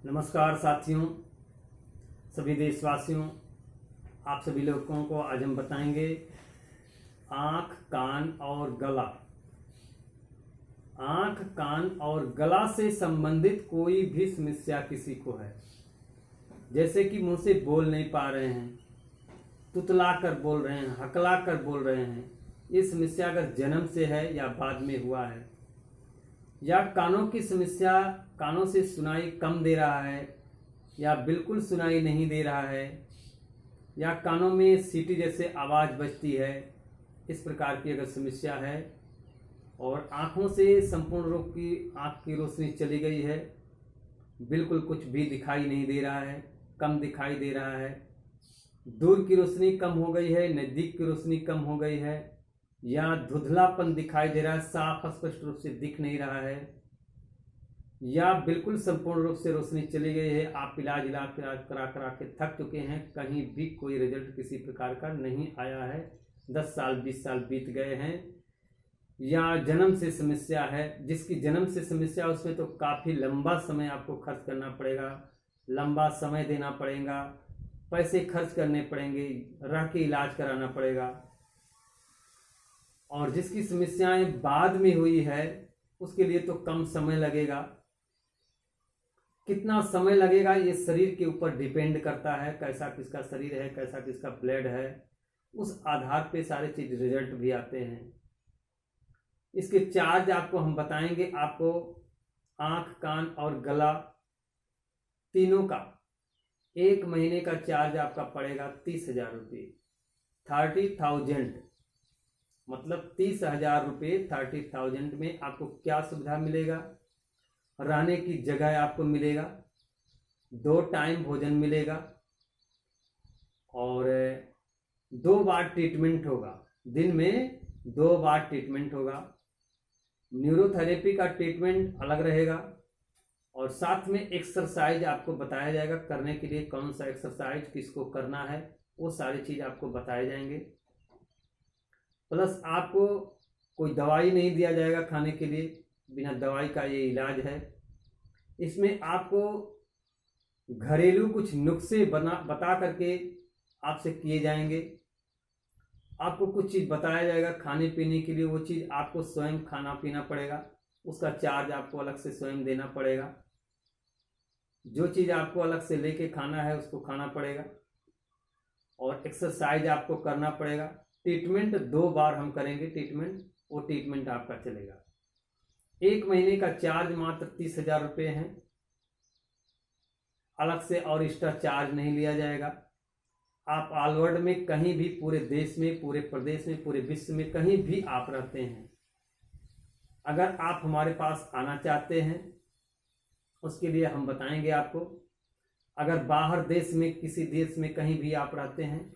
नमस्कार साथियों, सभी देशवासियों, आप सभी लोगों को आज हम बताएंगे आँख, कान और गला। आँख, कान और गला से संबंधित कोई भी समस्या किसी को है, जैसे कि मुंह से बोल नहीं पा रहे हैं, तुतला कर बोल रहे हैं, हकला कर बोल रहे हैं, ये समस्या अगर जन्म से है या बाद में हुआ है, या कानों की समस्या, कानों से सुनाई कम दे रहा है या बिल्कुल सुनाई नहीं दे रहा है, या कानों में सीटी जैसे आवाज़ बजती है, इस प्रकार की अगर समस्या है, और आँखों से संपूर्ण रूप की आँख की रोशनी चली गई है, बिल्कुल कुछ भी दिखाई नहीं दे रहा है, कम दिखाई दे रहा है, दूर की रोशनी कम हो गई है, नज़दीक की रोशनी कम हो गई है, या धुंधलापन दिखाई दे रहा है, साफ स्पष्ट रूप से दिख नहीं रहा है, या बिल्कुल संपूर्ण रूप से रोशनी चली गई है, आप इलाज करा के थक चुके हैं, कहीं भी कोई रिजल्ट किसी प्रकार का नहीं आया है, 10 साल 20 साल बीत गए हैं, या जन्म से समस्या है, जिसकी जन्म से समस्या उसमें तो काफ़ी लंबा समय आपको खर्च करना पड़ेगा, लंबा समय देना पड़ेगा, पैसे खर्च करने पड़ेंगे, रह के इलाज कराना पड़ेगा, और जिसकी समस्याएं बाद में हुई है उसके लिए तो कम समय लगेगा। कितना समय लगेगा ये शरीर के ऊपर डिपेंड करता है, कैसा किसका शरीर है, कैसा किसका ब्लड है, उस आधार पे सारे चीज रिजल्ट भी आते हैं। इसके चार्ज आपको हम बताएंगे, आपको आंख, कान और गला तीनों का 1 महीने का चार्ज आपका पड़ेगा 30,000 रुपये। 30,000 मतलब 30,000 रुपये। 30,000 में आपको क्या सुविधा मिलेगा? रहने की जगह आपको मिलेगा, 2 टाइम भोजन मिलेगा, और 2 बार ट्रीटमेंट होगा, दिन में 2 बार ट्रीटमेंट होगा। न्यूरोथेरेपी का ट्रीटमेंट अलग रहेगा, और साथ में एक्सरसाइज आपको बताया जाएगा करने के लिए, कौन सा एक्सरसाइज किसको करना है, वो सारी चीज़ आपको बताए जाएंगे। प्लस आपको कोई दवाई नहीं दिया जाएगा खाने के लिए, बिना दवाई का ये इलाज है। इसमें आपको घरेलू कुछ नुस्खे बता करके आपसे किए जाएंगे। आपको कुछ चीज़ बताया जाएगा खाने पीने के लिए, वो चीज़ आपको स्वयं खाना पीना पड़ेगा, उसका चार्ज आपको अलग से स्वयं देना पड़ेगा। जो चीज़ आपको अलग से लेके खाना है उसको खाना पड़ेगा, और एक्सरसाइज आपको करना पड़ेगा। ट्रीटमेंट 2 बार हम करेंगे, वो ट्रीटमेंट आपका चलेगा। 1 महीने का चार्ज मात्र 30,000 रुपये है, अलग से और एक्स्ट्रा चार्ज नहीं लिया जाएगा। आप ऑल वर्ल्ड में कहीं भी, पूरे देश में, पूरे प्रदेश में, पूरे विश्व में कहीं भी आप रहते हैं, अगर आप हमारे पास आना चाहते हैं उसके लिए हम बताएंगे आपको। अगर बाहर देश में, किसी देश में कहीं भी आप रहते हैं,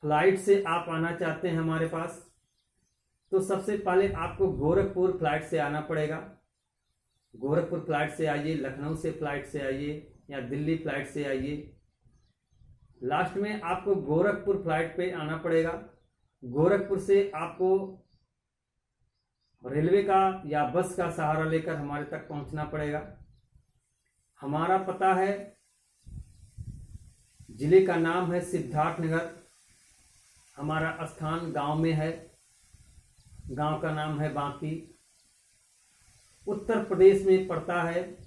फ्लाइट से आप आना चाहते हैं हमारे पास, तो सबसे पहले आपको गोरखपुर फ्लाइट से आना पड़ेगा। गोरखपुर फ्लाइट से आइए, लखनऊ से फ्लाइट से आइए, या दिल्ली फ्लाइट से आइए। लास्ट में आपको गोरखपुर फ्लाइट पे आना पड़ेगा। गोरखपुर से आपको रेलवे का या बस का सहारा लेकर हमारे तक पहुंचना पड़ेगा। हमारा पता है, जिले का नाम है सिद्धार्थनगर, हमारा स्थान गांव में है, गांव का नाम है बांकी, उत्तर प्रदेश में पड़ता है,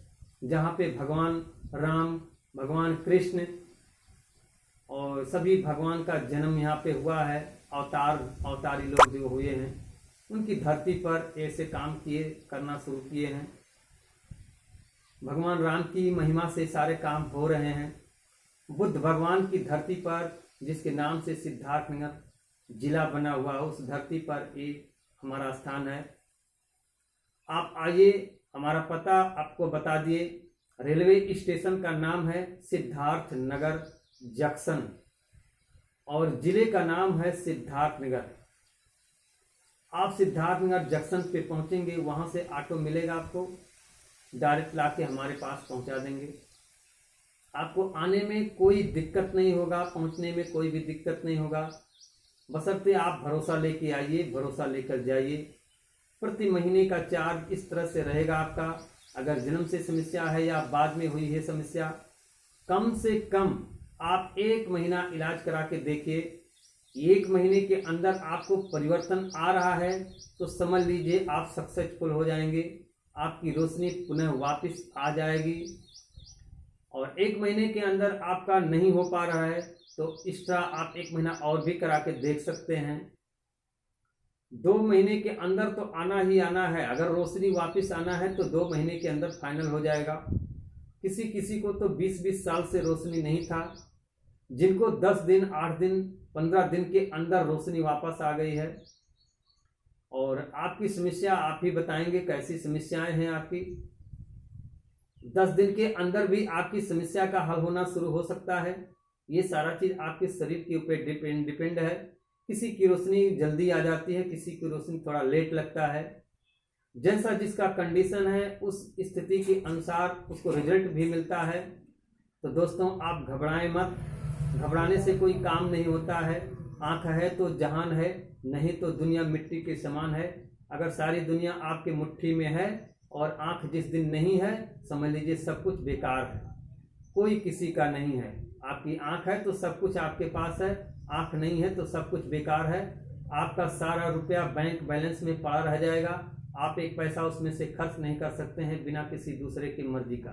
जहाँ पे भगवान राम, भगवान कृष्ण और सभी भगवान का जन्म यहाँ पे हुआ है। अवतारी लोग जो हुए हैं, उनकी धरती पर ऐसे काम करना शुरू किए हैं। भगवान राम की महिमा से सारे काम हो रहे हैं। बुद्ध भगवान की धरती पर, जिसके नाम से सिद्धार्थनगर जिला बना हुआ है, उस धरती पर एक हमारा स्थान है। आप आइए, हमारा पता आपको बता दिए। रेलवे स्टेशन का नाम है सिद्धार्थनगर जंक्शन, और जिले का नाम है सिद्धार्थनगर। आप सिद्धार्थनगर जंक्शन पे पहुंचेंगे, वहां से ऑटो मिलेगा आपको, डायरेक्ट लाके हमारे पास पहुंचा देंगे। आपको आने में कोई दिक्कत नहीं होगा, पहुंचने में कोई भी दिक्कत नहीं होगा, बशर्ते आप भरोसा लेके आइए, भरोसा लेकर जाइए। प्रति महीने का चार्ज इस तरह से रहेगा आपका अगर जन्म से समस्या है या बाद में हुई है समस्या, कम से कम आप 1 महीना इलाज करा के देखिए। 1 महीने के अंदर आपको परिवर्तन आ रहा है तो समझ लीजिए आप सक्सेसफुल हो जाएंगे, आपकी रोशनी पुनः वापस आ जाएगी। और 1 महीने के अंदर आपका नहीं हो पा रहा है तो एक्स्ट्रा आप 1 महीना और भी करा के देख सकते हैं। 2 महीने के अंदर तो आना ही आना है। अगर रोशनी वापस आना है तो 2 महीने के अंदर फाइनल हो जाएगा। किसी किसी को तो 20-20 साल से रोशनी नहीं था, जिनको 10 दिन, 8 दिन, 15 दिन के अंदर रोशनी वापस आ गई है। और आपकी समस्या आप ही बताएंगे कैसी समस्याएं हैं आपकी। 10 दिन के अंदर भी आपकी समस्या का हल होना शुरू हो सकता है। ये सारा चीज आपके शरीर के ऊपर डिपेंड है। किसी की रोशनी जल्दी आ जाती है, किसी की रोशनी थोड़ा लेट लगता है। जैसा जिसका कंडीशन है उस स्थिति के अनुसार उसको रिजल्ट भी मिलता है। तो दोस्तों आप घबराएं मत, घबराने से कोई काम नहीं होता है। आंख है तो जहान है, नहीं तो दुनिया मिट्टी के समान है। अगर सारी दुनिया आपके मुट्ठी में है और आंख जिस दिन नहीं है, समझ लीजिए सब कुछ बेकार है, कोई किसी का नहीं है। आपकी आंख है तो सब कुछ आपके पास है, आंख नहीं है तो सब कुछ बेकार है। आपका सारा रुपया बैंक बैलेंस में पड़ा रह जाएगा, आप एक पैसा उसमें से खर्च नहीं कर सकते हैं बिना किसी दूसरे की मर्जी का।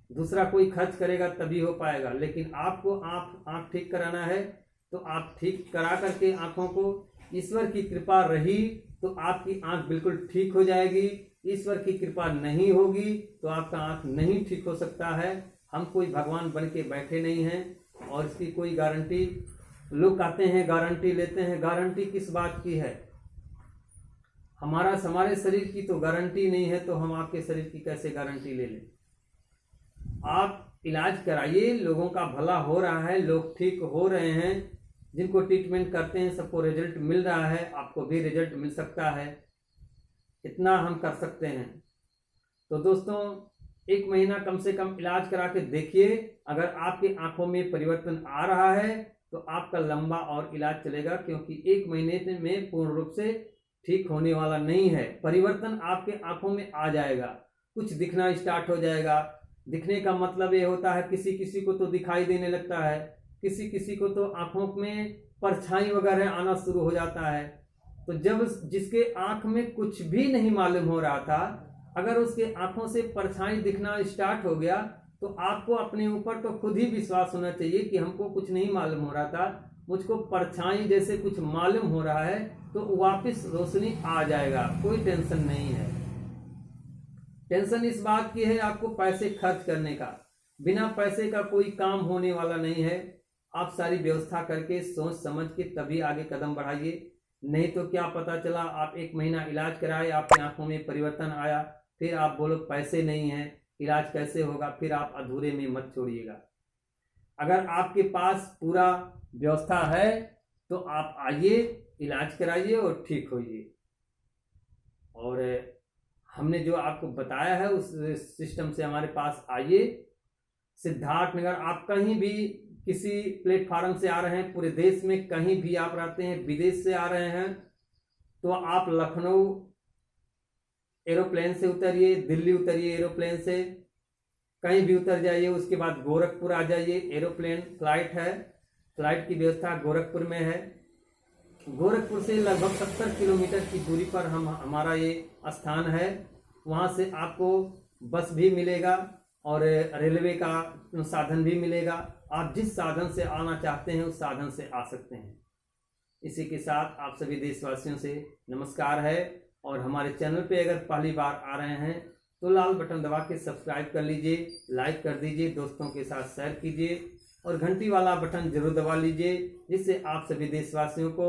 दूसरा कोई खर्च करेगा तभी हो पाएगा, लेकिन आपको आंख ठीक कराना है तो आप ठीक करा करके आंखों को, ईश्वर की कृपा रही तो आपकी आंख बिल्कुल ठीक हो जाएगी। ईश्वर की कृपा नहीं होगी तो आपका आंख नहीं ठीक हो सकता है। हम कोई भगवान बन के बैठे नहीं हैं और इसकी कोई गारंटी, लोग कहते हैं गारंटी लेते हैं, गारंटी किस बात की है? हमारे शरीर की तो गारंटी नहीं है, तो हम आपके शरीर की कैसे गारंटी ले लें? आप इलाज कराइए, लोगों का भला हो रहा है, लोग ठीक हो रहे हैं, जिनको ट्रीटमेंट करते हैं सबको रिजल्ट मिल रहा है, आपको भी रिजल्ट मिल सकता है। इतना हम कर सकते हैं। तो दोस्तों 1 महीना कम से कम इलाज करा के देखिए। अगर आपकी आंखों में परिवर्तन आ रहा है तो आपका लंबा और इलाज चलेगा, क्योंकि 1 महीने में पूर्ण रूप से ठीक होने वाला नहीं है। परिवर्तन आपके आंखों में आ जाएगा, कुछ दिखना स्टार्ट हो जाएगा। दिखने का मतलब ये होता है किसी किसी को तो दिखाई देने लगता है, किसी किसी को तो आंखों में परछाई वगैरह आना शुरू हो जाता है। तो जब जिसके आंख में कुछ भी नहीं मालूम हो रहा था, अगर उसके आंखों से परछाई दिखना स्टार्ट हो गया तो आपको अपने ऊपर तो खुद ही विश्वास होना चाहिए कि हमको कुछ नहीं मालूम हो रहा था, मुझको परछाई जैसे कुछ मालूम हो रहा है, तो वापस रोशनी आ जाएगा। कोई टेंशन नहीं है। टेंशन इस बात की है आपको पैसे खर्च करने का। बिना पैसे का कोई काम होने वाला नहीं है। आप सारी व्यवस्था करके सोच समझ के तभी आगे कदम बढ़ाइए, नहीं तो क्या पता चला आप 1 महीना इलाज कराए, आपकी आंखों में परिवर्तन आया, फिर आप बोलो पैसे नहीं है, इलाज कैसे होगा, फिर आप अधूरे में मत छोड़िएगा। अगर आपके पास पूरा व्यवस्था है तो आप आइए, इलाज कराइए और ठीक होइए। और हमने जो आपको बताया है उस सिस्टम से हमारे पास आइए। सिद्धार्थनगर, आप कहीं भी किसी प्लेटफार्म से आ रहे हैं, पूरे देश में कहीं भी आप रहते हैं, विदेश से आ रहे हैं, तो आप लखनऊ एरोप्लेन से उतरिए, दिल्ली उतरिए एरोप्लेन से, कहीं भी उतर जाइए। उसके बाद गोरखपुर आ जाइए, एरोप्लेन फ्लाइट है, फ्लाइट की व्यवस्था गोरखपुर में है। गोरखपुर से लगभग 70 किलोमीटर की दूरी पर हमारा ये स्थान है। वहाँ से आपको बस भी मिलेगा और रेलवे का साधन भी मिलेगा। आप जिस साधन से आना चाहते हैं उस साधन से आ सकते हैं। इसी के साथ आप सभी देशवासियों से नमस्कार है। और हमारे चैनल पे अगर पहली बार आ रहे हैं तो लाल बटन दबा के सब्सक्राइब कर लीजिए, लाइक कर दीजिए, दोस्तों के साथ शेयर कीजिए और घंटी वाला बटन जरूर दबा लीजिए, जिससे आप सभी देशवासियों को